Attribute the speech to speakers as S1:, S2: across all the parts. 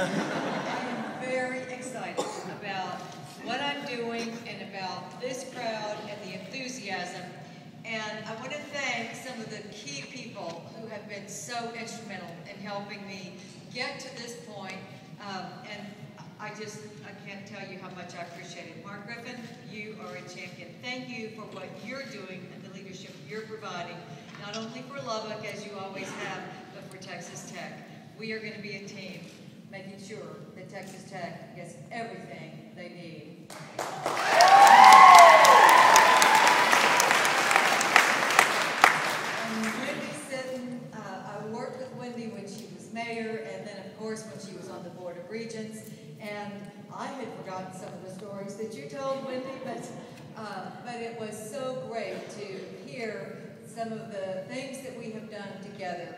S1: am very excited about what I'm doing and about this crowd and the enthusiasm. And I want to thank some of the key people who have been so instrumental in helping me get to this point. And I can't tell you how much I appreciate it. Mark Griffin, you are a champion. Thank you for what you're doing and the leadership you're providing, not only for Lubbock, as you always have, but for Texas Tech. We are going to be a team, making sure that Texas Tech gets everything they need. And Wendy Sitton, I worked with Wendy when she was mayor, and then of course when she was on the Board of Regents. And I had forgotten some of the stories that you told, Wendy, but it was so great to hear some of the things that we have done together,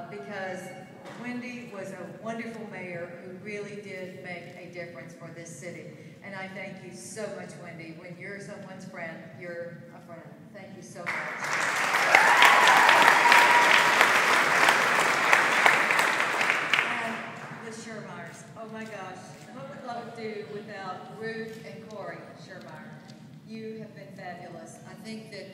S1: because Wendy was a wonderful mayor who really did make a difference for this city. And I thank you so much, Wendy. When you're someone's friend, you're a friend. Thank you so much. And the Schermeyers. Oh my gosh, what would Lubbock do without Ruth and Corey Schermeyer? You have been fabulous. I think that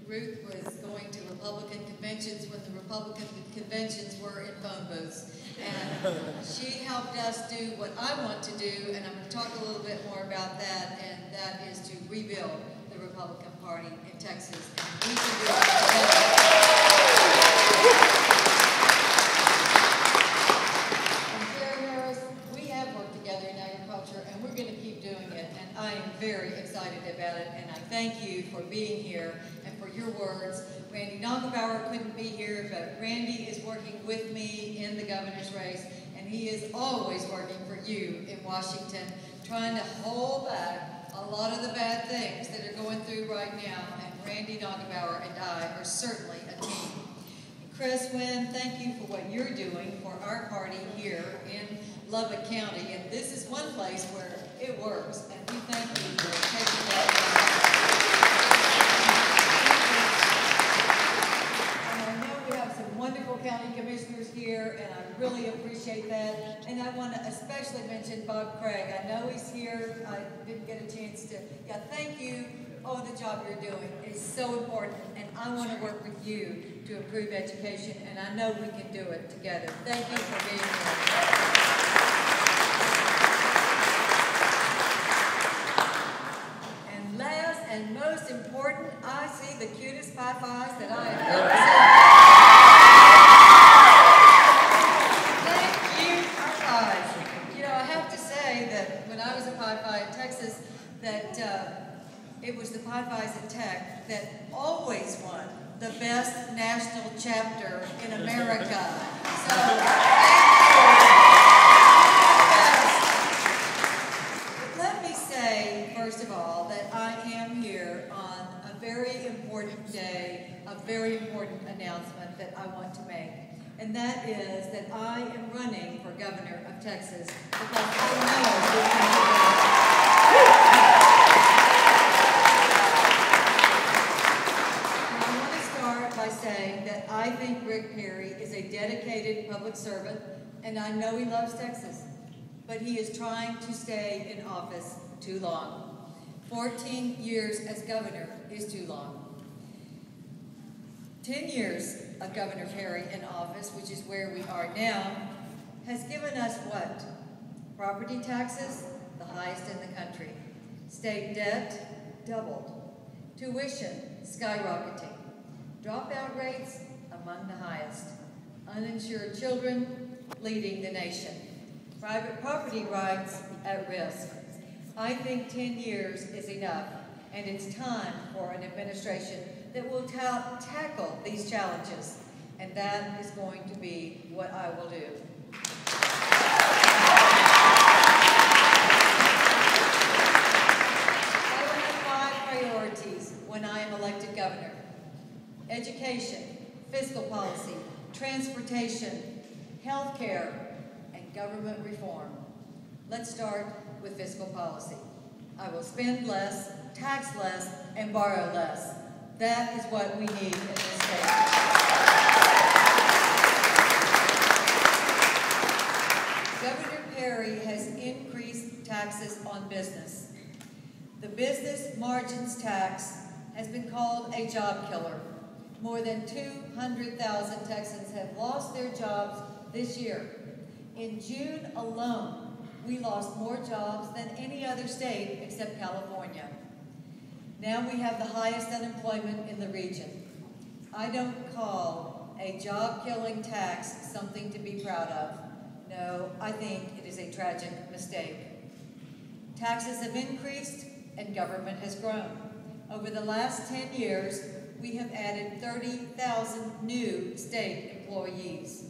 S1: Ruth was going to Republican conventions when the Republican conventions were in phone booths. And she helped us do what I want to do, and I'm going to talk a little bit more about that, and that is to rebuild the Republican Party in Texas. And we can do it together. And Terry Harris, we have worked together in agriculture, and we're going to keep doing it, and I am very excited about it, and I thank you for being here and for your words. Randy Nagelbauer couldn't be here, but Randy is working with me in the governor's race, and he is always working for you in Washington, trying to hold back a lot of the bad things that are going through right now, and Randy Nagelbauer and I are certainly a team. Chris Wynn, thank you for what you're doing for our party here in Lubbock County, and this is one place where it works, and we thank you for taking that. Wonderful county commissioners here, and I really appreciate that. And I want to especially mention Bob Craig. I know he's here. I didn't get a chance to. Yeah, thank you. Oh, the job you're doing is so important, and I want to work with you to improve education, and I know we can do it together. Thank you for being here. And last and most important, I see the cutest pie-pies that I have ever seen. It was the Pie-Pies at Tech that always won the best national chapter in America. So, let me say, first of all, that I am here on a very important day, a very important announcement that I want to make. And that is that I am running for governor of Texas because I know we can do it. Saying that I think Rick Perry is a dedicated public servant, and I know he loves Texas, but he is trying to stay in office too long. 14 years as governor is too long. 10 years of Governor Perry in office, which is where we are now, has given us what? Property taxes, the highest in the country. State debt, doubled. Tuition, skyrocketing. Dropout rates, among the highest. Uninsured children, leading the nation. Private property rights at risk. I think 10 years is enough, and it's time for an administration that will tackle these challenges, and that is going to be what I will do. I will have 5 priorities when I am elected governor. Education, fiscal policy, transportation, health care, and government reform. Let's start with fiscal policy. I will spend less, tax less, and borrow less. That is what we need in this state. Governor Perry has increased taxes on business. The business margins tax has been called a job killer. More than 200,000 Texans have lost their jobs this year. In June alone, we lost more jobs than any other state except California. Now we have the highest unemployment in the region. I don't call a job-killing tax something to be proud of. No, I think it is a tragic mistake. Taxes have increased and government has grown. Over the last 10 years, we have added 30,000 new state employees.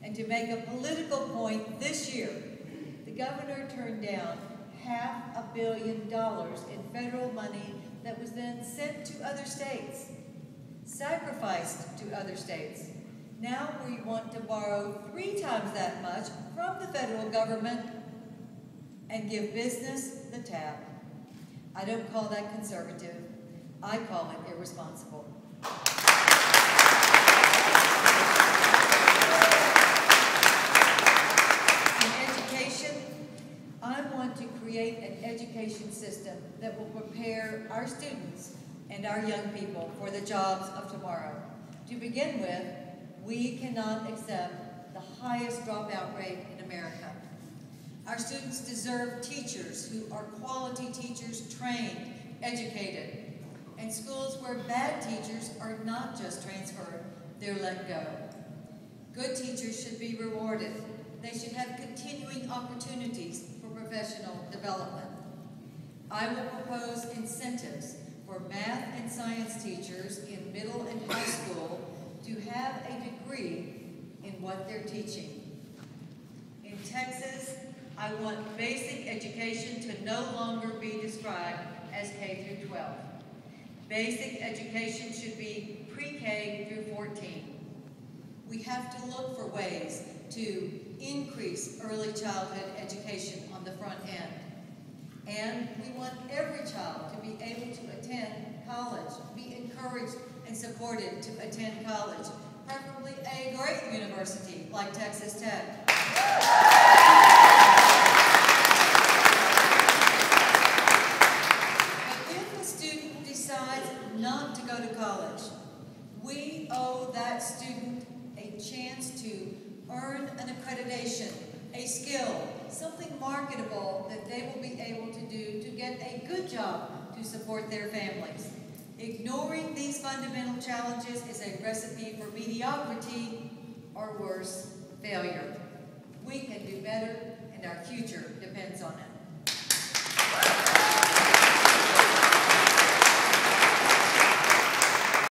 S1: And to make a political point this year, the governor turned down $500 million in federal money that was then sent to other states, sacrificed to other states. Now we want to borrow 3 times that much from the federal government and give business the tab. I don't call that conservative. I call it irresponsible. In education, I want to create an education system that will prepare our students and our young people for the jobs of tomorrow. To begin with, we cannot accept the highest dropout rate in America. Our students deserve teachers who are quality teachers, trained, educated, and schools where bad teachers are not just transferred, they're let go. Good teachers should be rewarded. They should have continuing opportunities for professional development. I will propose incentives for math and science teachers in middle and high school to have a degree in what they're teaching. In Texas, I want basic education to no longer be described as K through 12. Basic education should be pre-K through 14. We have to look for ways to increase early childhood education on the front end. And we want every child to be able to attend college, be encouraged and supported to attend college, preferably a great university like Texas Tech. But if a student decides not to go to college, we owe that student a chance to earn an accreditation, a skill, something marketable that they will be able to do to get a good job to support their families. Ignoring these fundamental challenges is a recipe for mediocrity or worse, failure. We can do better, and our future